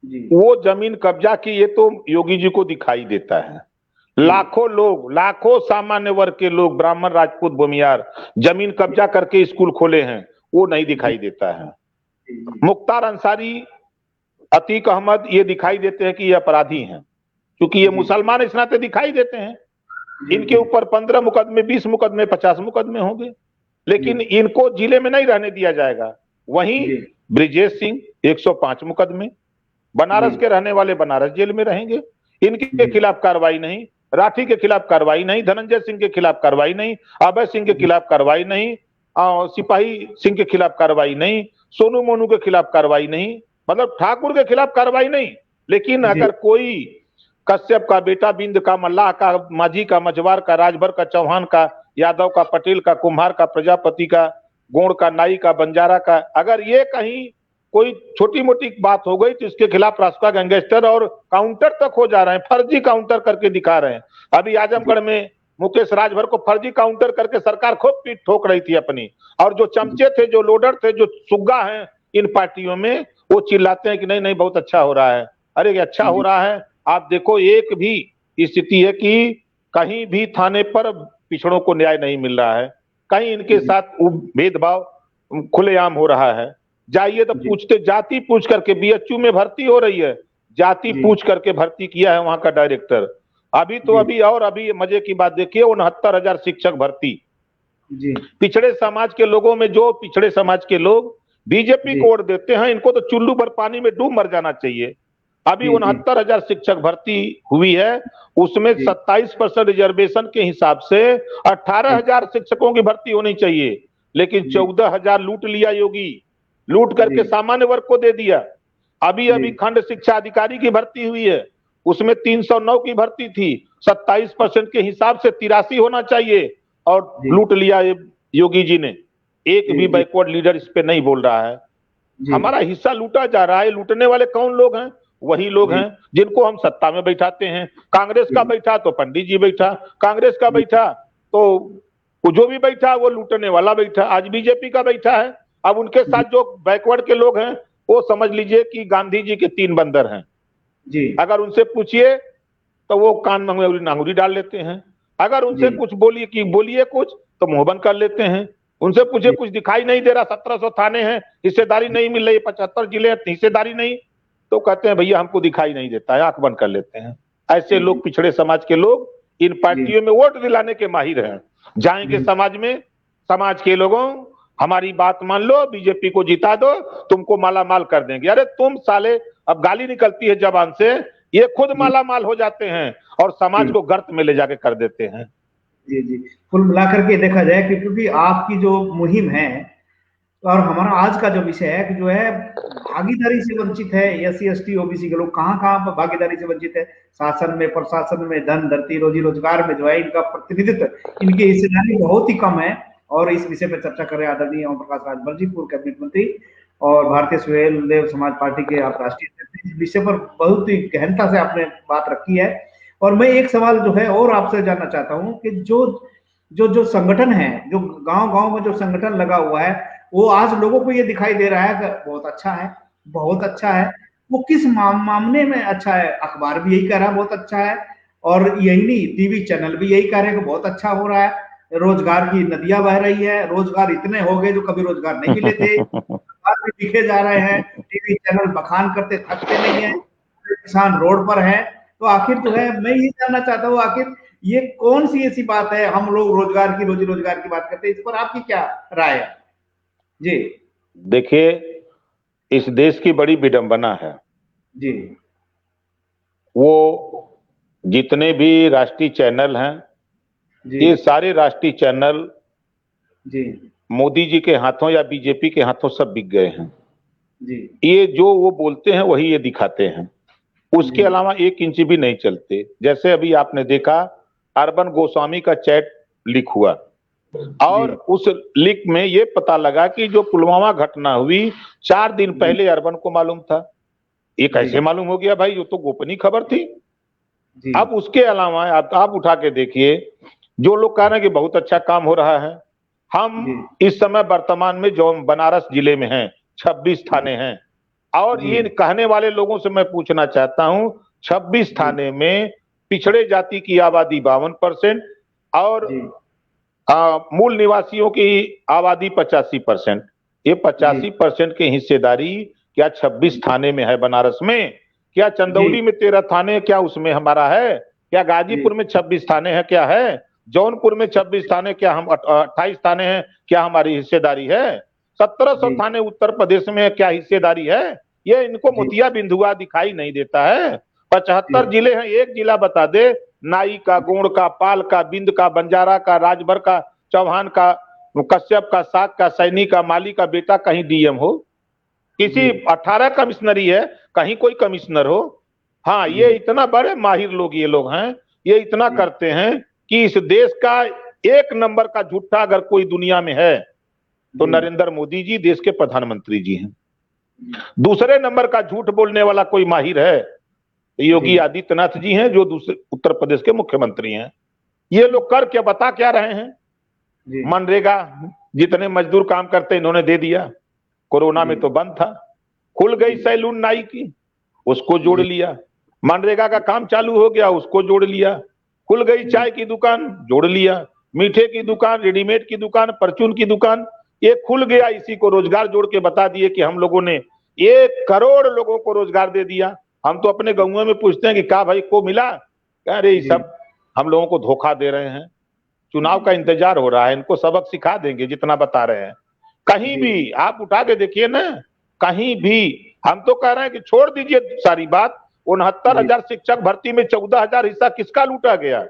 जी वो जमीन कब्जा की, ये तो योगी जी को दिखाई देता है। लाखों लोग, लाखों सामान्य वर्ग के लोग, ब्राह्मण राजपूत भूमियार जमीन कब्जा करके स्कूल खोले हैं, वो नहीं दिखाई देता है। मुख्तार अंसारी, अतीक अहमद ये दिखाई देते हैं कि ये अपराधी हैं, क्योंकि ये मुसलमान इस नाते दिखाई देते हैं। इनके ऊपर 15 मुकदमे, 20 मुकदमे, 50 मुकदमे होंगे, लेकिन इनको जिले में नहीं रहने दिया जाएगा। वहीं ब्रिजेश सिंह 105 मुकदमे, बनारस के रहने वाले बनारस जेल में रहेंगे, इनके खिलाफ कार्रवाई नहीं। राठी के खिलाफ कार्रवाई नहीं, धनंजय सिंह के खिलाफ कार्रवाई नहीं, अभय सिंह के खिलाफ कार्रवाई नहीं, सिपाही सिंह के खिलाफ कार्रवाई नहीं, सोनू मोनू के खिलाफ कार्रवाई नहीं, मतलब ठाकुर के खिलाफ कार्रवाई नहीं। लेकिन अगर कोई कश्यप का बेटा, बिंद का, मल्लाह का, माझी का, मझवार का, राजभर का, चौहान का, यादव का, पटेल का, कुम्हार का, प्रजापति का, गोंड का, नाई का, बंजारा का, अगर ये कहीं कोई छोटी मोटी बात हो गई तो इसके खिलाफ रास्ता गैंगस्टर और काउंटर तक हो जा रहे हैं, फर्जी काउंटर करके दिखा रहे हैं। अभी आजमगढ़ में मुकेश राजभर को फर्जी काउंटर करके सरकार खूब पीठ ठोक रही थी अपनी, और जो चमचे थे, जो लोडर थे, जो सुग्गा हैं इन पार्टियों में, वो चिल्लाते हैं कि नहीं नहीं बहुत अच्छा हो रहा है। अरे अच्छा हो रहा है, आप देखो एक भी स्थिति है कि कहीं भी थाने पर पिछड़ों को न्याय नहीं मिल रहा है, कहीं इनके साथ भेदभाव खुलेआम हो रहा है। जाइए तो पूछते, जाति पूछ करके बीएचयू में भर्ती हो रही है, जाति पूछ करके भर्ती किया है वहां का डायरेक्टर। अभी तो अभी मजे की बात देखिए, 69,000 शिक्षक भर्ती। पिछड़े समाज के लोगों में, जो पिछड़े समाज के लोग बीजेपी को वोट देते हैं, इनको तो चुल्लू भर पानी में डूब मर जाना चाहिए। अभी 69,000 शिक्षक भर्ती हुई है, उसमें 27% रिजर्वेशन के हिसाब से 18,000 शिक्षकों की भर्ती होनी चाहिए, लेकिन 14,000 लूट लिया योगी, लूट करके सामान्य वर्ग को दे दिया। अभी खंड शिक्षा अधिकारी की भर्ती हुई है, उसमें 309 की भर्ती थी, 27% के हिसाब से 83 होना चाहिए, और लूट लिया योगी जी ने। एक भी बैकवर्ड लीडर इस पे नहीं बोल रहा है। हमारा हिस्सा लूटा जा रहा है। लूटने वाले कौन लोग हैं? वही लोग हैं जिनको हम सत्ता में बैठाते हैं। कांग्रेस का बैठा तो पंडित जी बैठा, कांग्रेस का बैठा तो जो भी बैठा वो लूटने वाला बैठा। आज बीजेपी का बैठा है, अब उनके साथ जो बैकवर्ड के लोग हैं वो समझ लीजिए कि गांधी जी के 3 बंदर हैं जी। अगर उनसे पूछिए तो वो कान में नांगुरी डाल लेते हैं, अगर उनसे कुछ बोलिए कुछ तो मुंह बंद कर लेते हैं। उनसे पूछिए कुछ दिखाई नहीं दे रहा, 1700 थाने हैं, हिस्सेदारी नहीं मिल रही, 75 जिले हैं, हिस्सेदारी नहीं, तो कहते हैं भैया हमको दिखाई नहीं देता है, आंख बंद कर लेते हैं। ऐसे लोग, पिछड़े समाज के लोग, इन पार्टियों में वोट दिलाने के माहिर हैं। जाएंगे समाज में, समाज के लोगों हमारी बात मान लो, बीजेपी को जिता दो, तुमको माला माल कर देंगे। अरे तुम साले, अब गाली निकलती है जबान से, ये खुद माला माल हो जाते हैं और समाज को गर्त में ले जाके कर देते हैं। जी। कुल मिलाकर के देखा जाए कि क्योंकि आपकी जो मुहिम है और हमारा आज का जो विषय है कि जो है भागीदारी से वंचित है एससी एसटी ओबीसी के लोग, कहाँ पर भागीदारी से वंचित है? शासन में, प्रशासन में, धन धरती रोजी रोजगार में जो है इनका प्रतिनिधित्व, इनकी हिस्सेदारी बहुत ही कम है। और इस विषय पर चर्चा कर रहे हैं आदरणीय ओम प्रकाश राजभर जी, पूर्व कैबिनेट मंत्री और भारतीय स्वयं देव समाज पार्टी के आप राष्ट्रीय अध्यक्ष। इस विषय पर बहुत ही गहनता से आपने बात रखी है। और मैं एक सवाल जो है और आपसे जानना चाहता हूँ कि जो संगठन है, जो गांव-गांव में जो संगठन लगा हुआ है, वो आज लोगों को ये दिखाई दे रहा है कि बहुत अच्छा है, बहुत अच्छा है। वो किस मामले में अच्छा है? अखबार भी यही कह रहा है बहुत अच्छा है, और यही नहीं, टीवी चैनल भी यही कह रहे हैं कि बहुत अच्छा हो रहा है, रोजगार की नदियां बह रही है, रोजगार इतने हो गए जो कभी रोजगार नहीं मिले थे, भी दिखे जा रहे हैं, टीवी चैनल बखान करते थकते नहीं है, किसान रोड पर है। तो आखिर जो है मैं ये जानना चाहता हूँ, आखिर ये कौन सी ऐसी बात है? हम लोग रोजगार की, रोजी रोजगार की बात करते हैं, इस पर आपकी क्या राय है जी? देखिए, इस देश की बड़ी विडंबना है जी। वो जितने भी राष्ट्रीय चैनल हैं, ये सारे राष्ट्रीय चैनल जी मोदी जी के हाथों या बीजेपी के हाथों सब बिक गए हैं जी। ये जो वो बोलते हैं वही ये दिखाते हैं, उसके अलावा 1 इंच भी नहीं चलते। जैसे अभी आपने देखा, अर्बन गोस्वामी का चैट लीक हुआ, और उस लीक में ये पता लगा कि जो पुलवामा घटना हुई 4 दिन पहले अर्बन को मालूम था। ये कैसे मालूम हो गया भाई? ये तो गोपनीय खबर थी। अब उसके अलावा आप उठा के देखिए, जो लोग कह रहे हैं कि बहुत अच्छा काम हो रहा है, हम इस समय वर्तमान में जो बनारस जिले में हैं 26 थाने हैं, और ये कहने वाले लोगों से मैं पूछना चाहता हूं, 26 थाने में पिछड़े जाति की आबादी 52% और मूल निवासियों की आबादी 85%। ये 85% की हिस्सेदारी क्या 26 थाने में है बनारस में? क्या चंदौली में 13 थाने, क्या उसमें हमारा है? क्या गाजीपुर में 26 थाने हैं, क्या है? जौनपुर में 26 थाने, क्या हम 28 थाने हैं, क्या हमारी हिस्सेदारी है? 1700 थाने उत्तर प्रदेश में, क्या हिस्सेदारी है? ये इनको मोतिया बिंदुआ दिखाई नहीं देता है। 75 जिले हैं, एक जिला बता दे, नाई का, गोंड का, पाल का, बिंद का, बंजारा का, राजभर का, चौहान का, कश्यप का, साग का, सैनी का, माली का बेटा कहीं डीएम हो। किसी 18 कमिश्नरी है, कहीं कोई कमिश्नर हो। हाँ, ये इतना बड़े माहिर लोग ये लोग हैं, ये इतना करते हैं कि इस देश का 1 नंबर का झूठा अगर कोई दुनिया में है तो नरेंद्र मोदी जी देश के प्रधानमंत्री जी हैं। दूसरे नंबर का झूठ बोलने वाला कोई माहिर है, योगी आदित्यनाथ जी हैं, जो दूसरे उत्तर प्रदेश के मुख्यमंत्री हैं। ये लोग कर क्या, बता क्या रहे हैं? मनरेगा जितने मजदूर काम करते इन्होंने दे दिया, कोरोना में तो बंद था। खुल गई सैलून नाई की, उसको जोड़ लिया। मनरेगा का काम चालू हो गया, उसको जोड़ लिया। खुल गई चाय की दुकान, जोड़ लिया। मीठे की दुकान, रेडीमेड की दुकान, परचून की दुकान, ये खुल गया। इसी को रोजगार जोड़ के बता दिए कि हम लोगों ने 1 करोड़ लोगों को रोजगार दे दिया। हम तो अपने गांवों में पूछते हैं कि क्या भाई को मिला? कह रहे सब हम लोगों को धोखा दे रहे हैं, चुनाव का इंतजार हो रहा है, इनको सबक सिखा देंगे जितना बता रहे हैं। कहीं भी आप उठा के देखिए ना, कहीं भी हम तो कह रहे हैं कि छोड़ दीजिए सारी बात। 69,000 शिक्षक भर्ती में 14,000 हिस्सा किसका लूटा गया?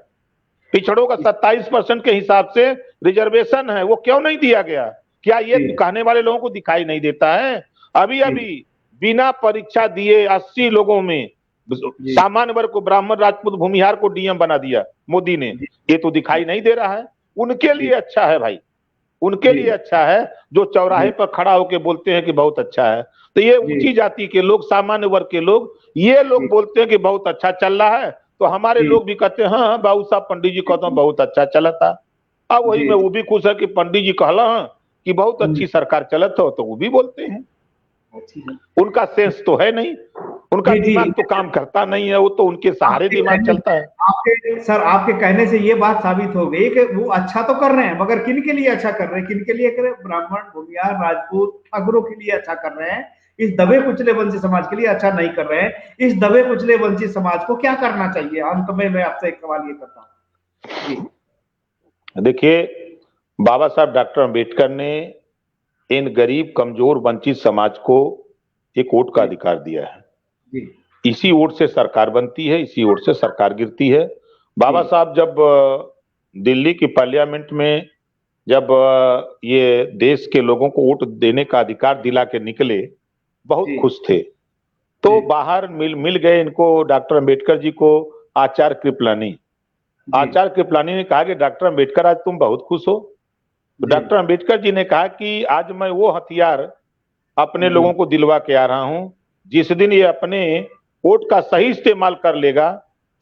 पिछड़ों का 27% के हिसाब से रिजर्वेशन है, वो क्यों नहीं दिया गया? क्या ये कहने वाले लोगों को दिखाई नहीं देता है? अभी अभी बिना परीक्षा दिए 80 लोगों में सामान्य वर्ग को, ब्राह्मण, राजपूत, भूमिहार को डीएम बना दिया मोदी ने। ये तो दिखाई नहीं दे रहा है। उनके लिए अच्छा है भाई, उनके लिए अच्छा है जो चौराहे पर खड़ा होकर बोलते हैं कि बहुत अच्छा है। तो ये ऊंची जाति के लोग, सामान्य वर्ग के लोग, ये लोग बोलते हैं कि बहुत अच्छा चल रहा है, तो हमारे लोग भी कहते हैं हाँ बाबू साहब पंडित जी कहते हैं बहुत अच्छा चला था। अब वही में वो भी खुश है कि पंडित जी कहला कि बहुत अच्छी सरकार चलत हो, तो वो भी बोलते हैं। उनका सेंस तो है नहीं, उनका दिमाग तो काम करता नहीं है, वो तो उनके सहारे दिमाग चलता है। सर आपके कहने से ये बात साबित हो गई कि वो अच्छा तो कर रहे हैं, मगर किन के लिए अच्छा कर रहे हैं? किन के लिए कर रहे हैं? ब्राह्मण, भूमिहार, राजपूत, ठाकुरों के लिए अच्छा कर रहे हैं। इस दबे कुचले वंचित समाज के लिए अच्छा नहीं कर रहे हैं। इस दबे कुचले वंचित समाज को क्या करना चाहिए? अंत में मैं आपसे एक सवाल ये करता हूँ। देखिए, बाबा साहब डॉक्टर अंबेडकर ने इन गरीब, कमजोर, वंचित समाज को एक वोट का अधिकार दिया है। इसी वोट से सरकार बनती है, इसी वोट से सरकार गिरती है। बाबा साहब जब दिल्ली की पार्लियामेंट में जब ये देश के लोगों को वोट देने का अधिकार दिला के निकले, बहुत खुश थे। तो बाहर मिल गए इनको, डॉक्टर अंबेडकर जी को आचार्य कृपलानी। आचार्य कृपलानी ने कहा कि डॉक्टर अंबेडकर आज तुम बहुत खुश हो। तो डॉक्टर अंबेडकर जी ने कहा कि आज मैं वो हथियार अपने लोगों को दिलवा के आ रहा हूं, जिस दिन ये अपने वोट का सही इस्तेमाल कर लेगा,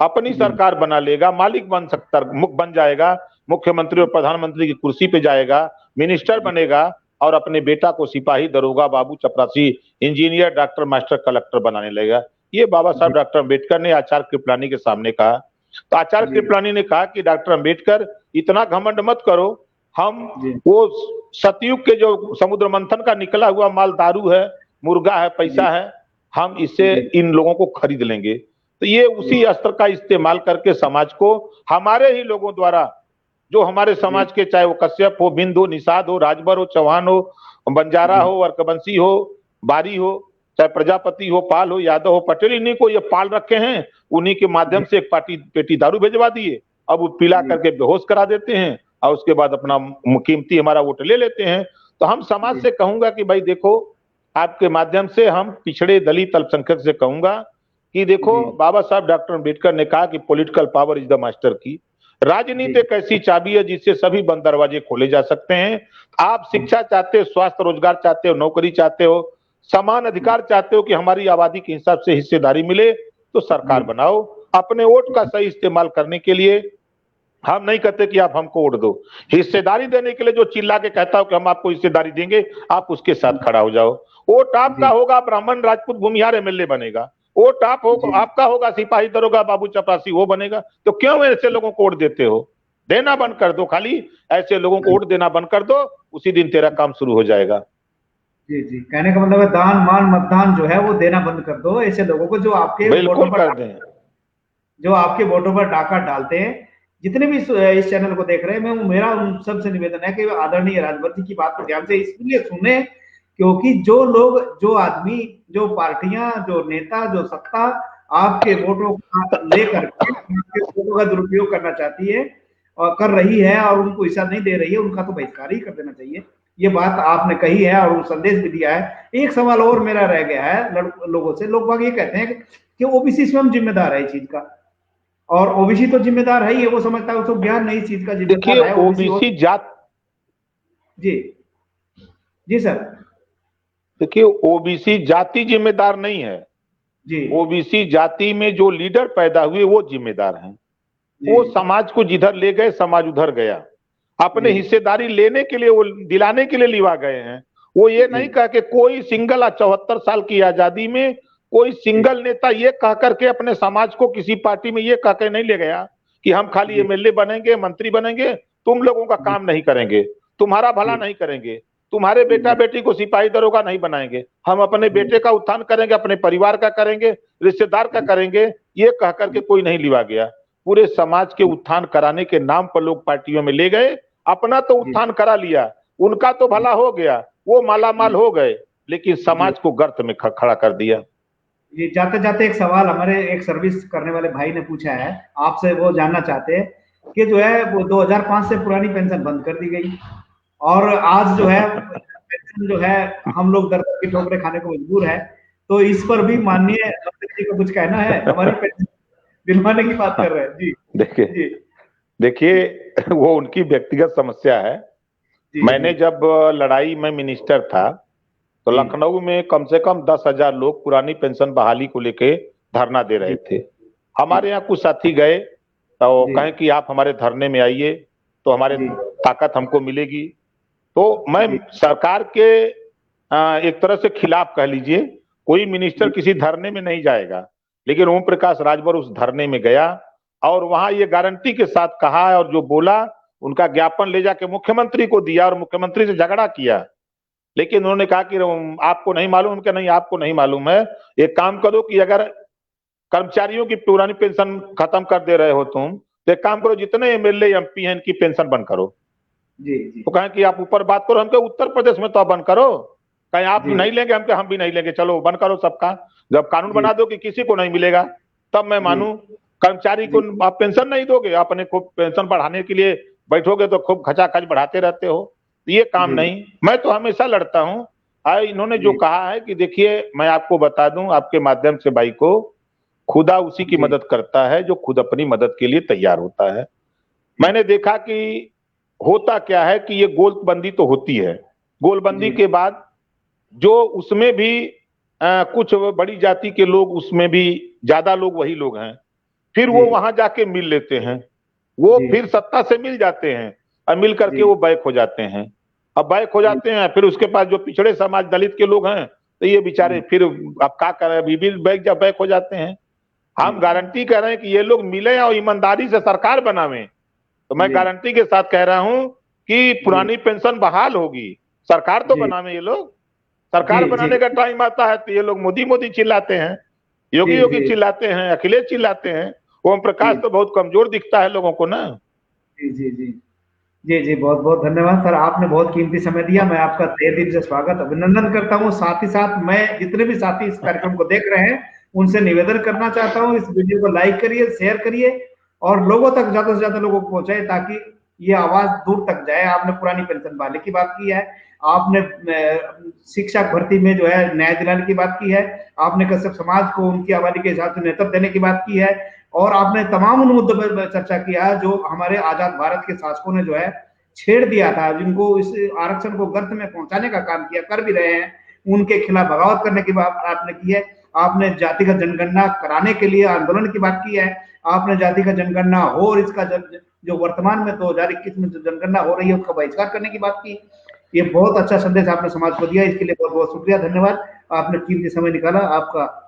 अपनी सरकार बना लेगा, मालिक बन जाएगा, मुख्यमंत्री और प्रधानमंत्री की कुर्सी पे जाएगा, मिनिस्टर बनेगा और अपने बेटा को सिपाही, दरोगा, बाबू, चपरासी, इंजीनियर, डॉक्टर, मास्टर, कलेक्टर बनाने लगेगा। ये बाबा साहब डॉक्टर अंबेडकर ने आचार्य कृपलानी के सामने कहा। तो आचार्य कृपलानी ने कहा कि डॉक्टर अंबेडकर इतना घमंड मत करो, हम वो सतयुग के जो समुद्र मंथन का निकला हुआ माल दारू है, मुर्गा है, पैसा है, हम इससे इन लोगों को खरीद लेंगे। तो ये उसी अस्त्र का इस्तेमाल करके समाज को हमारे ही लोगों द्वारा, जो हमारे समाज के, चाहे वो कश्यप हो, बिंद हो, निषाद हो, राजभर हो, चौहान हो, बंजारा हो, वर्कवंशी हो, बारी हो, चाहे प्रजापति हो, पाल हो, यादव हो, पटेल, इन्हीं को ये पाल रखे हैं। उन्हीं के माध्यम से एक पेटी दारू भिजवा दिए, अब वो पिला करके बेहोश करा देते हैं और उसके बाद अपना कीमती हमारा वोट ले लेते हैं। तो हम समाज से कहूंगा कि भाई देखो, आपके माध्यम से हम पिछड़े, दलित, अल्पसंख्यक से कहूंगा कि देखो, बाबा साहब डॉक्टर अंबेडकर ने कहा कि political power is the master की। राजनीति एक ऐसी चाबी है जिससे सभी बंद दरवाजे खोले जा सकते हैं। आप शिक्षा चाहते हो, स्वास्थ्य रोजगार चाहते हो, नौकरी चाहते हो, समान अधिकार चाहते हो कि हमारी आबादी के हिसाब से हिस्सेदारी मिले, तो सरकार बनाओ। अपने वोट का सही इस्तेमाल करने के लिए हम नहीं कहते कि आप हमको वोट दो, हिस्सेदारी देने के लिए जो चिल्ला के कहता हो कि हम आपको हिस्सेदारी देंगे, आप उसके साथ खड़ा हो जाओ। वोट आपका होगा, ब्राह्मण राजपूत भूमिहार एमएलए बनेगा। वोट आपका होगा, सिपाही दरोगा बाबू चपरासी वो बनेगा। तो क्यों ऐसे लोगों को वोट देते हो? देना बंद कर दो, खाली ऐसे लोगों को वोट देना बंद कर दो, उसी दिन तेरा काम शुरू हो जाएगा। जी जी, कहने का मतलब है दान मान मतदान जो है वो देना बंद कर दो ऐसे लोगों को जो आपके बिल्कुल कर दें, जो आपके वोटों पर डाका डालते हैं। जितने भी इस चैनल को देख रहे हैं, मैं मेरा उन सबसे निवेदन है कि आदरणीय राजभर जी की बात को ध्यान से इसलिए सुने, क्योंकि जो लोग, जो आदमी, जो पार्टियां, जो नेता, जो सत्ता आपके वोटों का लेकर के आपके वोटों का दुरुपयोग करना चाहती है और कर रही है और उनको हिस्सा नहीं दे रही है, उनका तो बहिष्कार ही कर देना चाहिए। ये बात आपने कही है और संदेश भी दिया है। एक सवाल और मेरा रह गया है लोगों से। लोग बाग ये कहते हैं कि ओबीसी स्वयं जिम्मेदार है इस चीज का, और ओबीसी तो जिम्मेदार है ही है, वो समझता है उसको ज्ञान नहीं चीज का जिम्मेदार है ओबीसी जात। जी जी सर। देखिए, ओबीसी जाति जिम्मेदार नहीं है जी। ओबीसी जाति में जो लीडर पैदा हुए वो जिम्मेदार हैं। वो समाज को जिधर ले गए, समाज उधर गया। अपने हिस्सेदारी लेने के लिए, वो दिलाने के लिए लिवा गए हैं। वो ये नहीं कहा कि कोई सिंगल 74 साल की आजादी में कोई सिंगल नेता ये कह करके अपने समाज को किसी पार्टी में ये कह के नहीं ले गया कि हम खाली एमएलए बनेंगे, मंत्री बनेंगे, तुम लोगों का काम नहीं करेंगे, तुम्हारा भला नहीं करेंगे, तुम्हारे बेटा बेटी को सिपाही दरोगा नहीं बनाएंगे, हम अपने बेटे का उत्थान करेंगे, अपने परिवार का करेंगे, रिश्तेदार का करेंगे, ये कह करके कोई नहीं लिवा गया। पूरे समाज के उत्थान कराने के नाम पर लोग पार्टियों में ले गए। अपना तो उत्थान करा लिया, उनका तो भला हो गया, वो मालामाल हो गए, लेकिन समाज को गर्त में खड़ा कर दिया। ये जाते जाते एक सवाल हमारे एक सर्विस करने वाले भाई ने पूछा है आपसे, वो जानना चाहते हैं कि जो है वो 2005 से पुरानी पेंशन बंद कर दी गई और आज जो है पेंशन जो है हम लोग दर की ठोकरें खाने को मजबूर है, तो इस पर भी माननीय मंत्री जी को कुछ कहना है? हमारी पेंशन दिलवाने की बात कर रहे हैं जी। देखिए वो उनकी व्यक्तिगत समस्या है। मैंने जब लड़ाई में मिनिस्टर था तो लखनऊ में कम से कम 10,000 लोग पुरानी पेंशन बहाली को लेके धरना दे रहे थे। हमारे यहाँ कुछ साथी गए तो कहें कि आप हमारे धरने में आइए तो हमारे ताकत हमको मिलेगी। तो मैं सरकार के एक तरह से खिलाफ कह लीजिए, कोई मिनिस्टर किसी धरने में नहीं जाएगा, लेकिन ओम प्रकाश राजभर उस धरने में गया और वहां ये गारंटी के साथ कहा और जो बोला उनका ज्ञापन ले जाके मुख्यमंत्री को दिया और मुख्यमंत्री से झगड़ा किया। लेकिन उन्होंने कहा कि आपको नहीं मालूम, कि नहीं आपको नहीं मालूम है, एक काम करो कि अगर कर्मचारियों की पुरानी पेंशन खत्म कर दे रहे हो तुम, तो एक काम करो जितने एमएलए एमपी हैं इनकी पेंशन बंद करो। जी। तो कहें कि आप ऊपर बात करो, हमके उत्तर प्रदेश में तो आप बंद करो, कहीं आप नहीं लेंगे, हम भी नहीं लेंगे, चलो बंद करो सबका। जब कानून बना दो कि किसी को नहीं मिलेगा तब मैं मानू। कर्मचारी को आप पेंशन नहीं दोगे, अपने को पेंशन बढ़ाने के लिए बैठोगे तो खूब खचाखच बढ़ाते रहते हो, ये काम नहीं। मैं तो हमेशा लड़ता हूँ। इन्होंने जो कहा है कि देखिए मैं आपको बता दूं आपके माध्यम से भाई को, खुदा उसी की मदद करता है जो खुद अपनी मदद के लिए तैयार होता है। मैंने देखा कि होता क्या है कि ये गोलबंदी तो होती है, गोलबंदी के बाद जो उसमें भी कुछ बड़ी जाति के लोग, उसमें भी ज्यादा लोग वही लोग हैं, फिर वो वहां जाके मिल लेते हैं, वो फिर सत्ता से मिल जाते हैं और मिल करके वो बैक हो जाते हैं। अब बैक हो जाते हैं, फिर उसके पास जो पिछड़े समाज दलित के लोग हैं तो ये बेचारे फिर अब क्या करें, अभी भी बैक हो जाते हैं। हम गारंटी कर रहे हैं कि ये लोग मिले और ईमानदारी से सरकार बनावे। तो मैं गारंटी के साथ कह रहा हूं कि पुरानी पेंशन बहाल होगी, सरकार तो बनावे। ये लोग सरकार बनाने का टाइम आता है तो ये लोग मोदी मोदी चिल्लाते हैं, योगी योगी चिल्लाते हैं, अखिलेश चिल्लाते हैं। ओम प्रकाश तो बहुत कमजोर दिखता है लोगों को ना। जी, बहुत बहुत धन्यवाद सर, आपने बहुत कीमती समय दिया। मैं आपका तहे दिल से स्वागत अभिनंदन करता हूँ। साथ ही साथ मैं जितने भी साथी इस कार्यक्रम को देख रहे हैं उनसे निवेदन करना चाहता हूँ, इस वीडियो को लाइक करिए, शेयर करिए और लोगों तक ज्यादा से ज्यादा लोगों को पहुंचाए, ताकि ये आवाज दूर तक जाए। आपने पुरानी पेंशन बहाली की बात की है, आपने शिक्षक भर्ती में जो है न्याय दिलाने की बात की है, आपने कश्यप समाज को उनकी आबादी के हिसाब से नेतृत्व देने की बात की है, और आपने तमाम उन मुद्दों पर चर्चा किया जो हमारे आजाद भारत के शासकों ने जो है छेड़ दिया था, जिनको इस आरक्षण को गर्त में पहुंचाने का काम किया, कर भी रहे हैं, उनके खिलाफ बगावत करने की बात आपने की है। आपने जातिगत जनगणना कराने के लिए आंदोलन की बात की है, आपने जातिगत जनगणना हो और इसका जो वर्तमान में 2021 में जो जनगणना हो रही है उसका बहिष्कार करने की बात की। ये बहुत अच्छा संदेश आपने समाज को दिया, इसके लिए बहुत बहुत शुक्रिया, धन्यवाद। आपने कीमती समय निकाला, आपका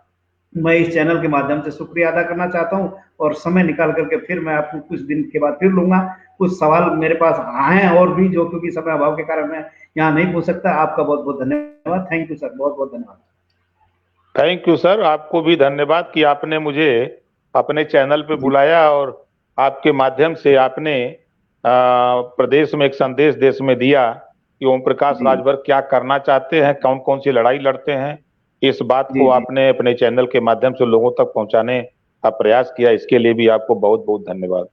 मैं इस चैनल के माध्यम से शुक्रिया अदा करना चाहता हूं, और समय निकाल करके फिर मैं आपको कुछ दिन के बाद फिर लूंगा। कुछ सवाल मेरे पास आए और भी जो, क्योंकि समय अभाव के कारण मैं यहाँ नहीं पूछ सकता। आपका बहुत बहुत धन्यवाद। थैंक यू सर, बहुत बहुत धन्यवाद। थैंक यू सर, आपको भी धन्यवाद कि आपने मुझे अपने चैनल पे बुलाया और आपके माध्यम से आपने प्रदेश में एक संदेश देश में दिया कि ओम प्रकाश राजभर क्या करना चाहते हैं, कौन कौन सी लड़ाई लड़ते हैं। इस बात को आपने अपने चैनल के माध्यम से लोगों तक पहुंचाने का प्रयास किया, इसके लिए भी आपको बहुत बहुत धन्यवाद।